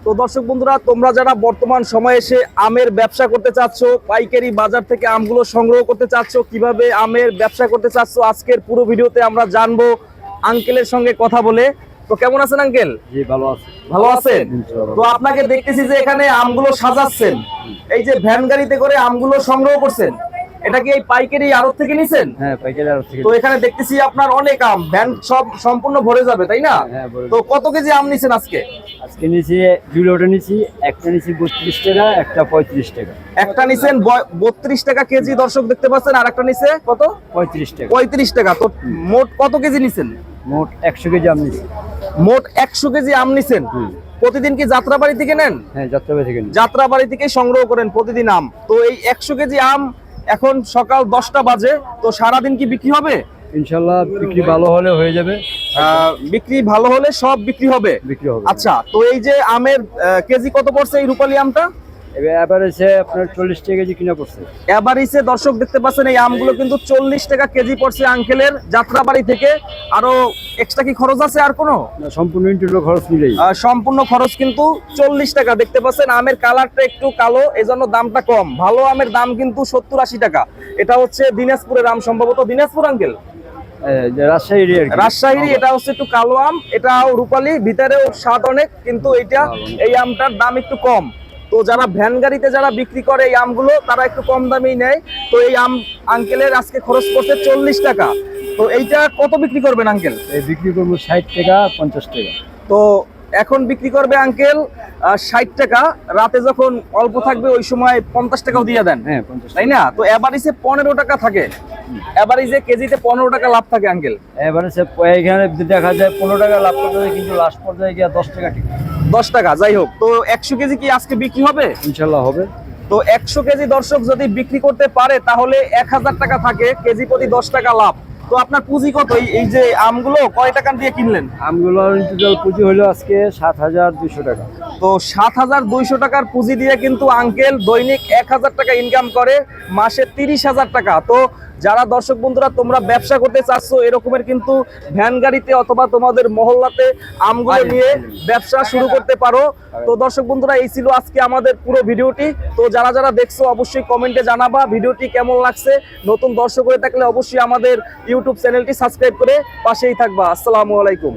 তো দর্শক বন্ধুরা, তোমরা যারা বর্তমান সময়ে এসে আমের ব্যবসা করতে চাচ্ছ, পাইকারি বাজার থেকে আমগুলো সংগ্রহ করতে চাচ্ছ, কিভাবে আমের ব্যবসা করতে চাচ্ছ, আজকের পুরো ভিডিওতে আমরা জানবো আঙ্কেলের সঙ্গে কথা বলে। তো কেমন আছেন আঙ্কেল? জি ভালো আছি। ভালো আছেন? তো আপনাকে দেখতেছি যে এখানে আমগুলো সাজাচ্ছেন, এই যে ভ্যান গাড়িতে করে আমগুলো সংগ্রহ করছেন, এটা কি এই পাইকারি আড়ত থেকে নিছেন? হ্যাঁ, পাইকারি আড়ত থেকে। তো এখানে দেখতেছি আপনার অনেক আম, ভ্যান সব সম্পূর্ণ ভরে যাবে, তাই না? হ্যাঁ, ভরে তো কত কেজি আম নিছেন আজকে? আজকে নিচে দুই লোটা নিছি, একটা নিছি 32 টাকা, একটা 35 টাকা। একটা নিছেন 32 টাকা কেজি, দর্শক দেখতে পাচ্ছেন, আর একটা নিছে কত? 35 টাকা। 35 টাকা। তো মোট কত কেজি নিছেন? মোট 100 কেজি আম নিছি। মোট 100 কেজি আম নিছেন। প্রতিদিন কি যাত্রাবাড়ি থেকে নেন? হ্যাঁ, যাত্রাবাড়ি থেকে নিছি। যাত্রাবাড়ি থেকে সংগ্রহ করেন প্রতিদিন আম। তো এই 100 কেজি আম এখন সকাল 10টা বাজে, তো সারাদিন কি বিক্রি হবে? ইনশাআল্লাহ বিক্রি ভালো হলে হয়ে যাবে। বিক্রি ভালো হলে সব বিক্রি হবে। বিক্রি হবে। আচ্ছা, তো এই যে আমের কেজি কত পড়ছে এই রূপালী আমটা? এভারেজে আপনার 40 টাকা কেজি কিনা পড়ছে। এভারেজে দর্শক দেখতে পাচ্ছেন এই আমগুলো কিন্তু 40 টাকা কেজি পড়ছে আঙ্কেলের যাত্রাবাড়ি থেকে। আরো এক্সট্রা কি খরচ আছে আর কোনো? না, সম্পূর্ণ ইনটুলো খরচ মিলেই। সম্পূর্ণ খরচ কিন্তু 40 টাকা। দেখতে পাচ্ছেন আমের কালারটা একটু কালো, এজন্য দামটা কম। ভালো আমের দাম কিন্তু 70-80 টাকা। এটা হচ্ছে দিনাজপুরের আম, সম্ভবত দিনাজপুর আঙ্কেল? রাজশাহী। রাজশাহী। এটা হচ্ছে একটু কালো আম, এটাও রূপালী, ভিতরেও স্বাদ অনেক, কিন্তু এই আমটার দাম একটু কম। তো যারা ভ্যান গাড়িতে যারা বিক্রি করে এই আমগুলো, তারা একটু কম দামেই নেয়। তো এই আম আঙ্কেলের আজকে খরচ করছে 40 টাকা। তো এইটা কত বিক্রি করবেন আঙ্কেল? বিক্রি করবো 60 টাকা, 50 টাকা। তো এখন বিক্রি করবে আঙ্কেল 60 টাকা। রাতে যখন অল্প থাকবে ওই সময় 50 টাকাও দিয়ে দেন। হ্যাঁ, 50 তাই না? তো এভারেজে 15 টাকা থাকে, এভারেজে কেজিতে 15 টাকা লাভ থাকে আঙ্কেল। এভারেজে এখানে দেখা যায় 15 টাকা লাভ করতে হয়, কিন্তু লাস্ট পর্যায়ে গিয়ে 10 টাকা ঠিক। 10 টাকা। যাই হোক, তো 100 কেজি কি আজকে বিক্রি হবে? ইনশাআল্লাহ হবে। তো 100 কেজি দর্শক যদি বিক্রি করতে পারে তাহলে 1000 টাকা থাকে, কেজি প্রতি 10 টাকা লাভ। তো আপনার পুঁজি কত? এই যে আমগুলো কয় টাকা দিয়ে কিনলেন? আমগুলো টোটাল পুঁজি হলো আজকে 7200 টাকা। তো 7200 টাকার পুঁজি দিয়ে কিন্তু আঙ্কেল দৈনিক 1000 টাকা ইনকাম করে, মাসে 30,000 টাকা। তো যারা দর্শক বন্ধুরা তোমরা ব্যবসা করতে চাচ্ছ, এরকমের কিন্তু ভ্যান গাড়িতে অথবা তোমাদের মহল্লাতে আমগুলো নিয়ে ব্যবসা শুরু করতে পারো। তো দর্শক বন্ধুরা, এই ছিল আজকে আমাদের পুরো ভিডিওটি। তো যারা যারা দেখছো অবশ্যই কমেন্টে জানাবা ভিডিওটি কেমন লাগছে। নতুন দর্শক হয়ে থাকলে অবশ্যই আমাদের ইউটিউব চ্যানেলটি সাবস্ক্রাইব করে পাশেই থাকবা। আসসালামু আলাইকুম।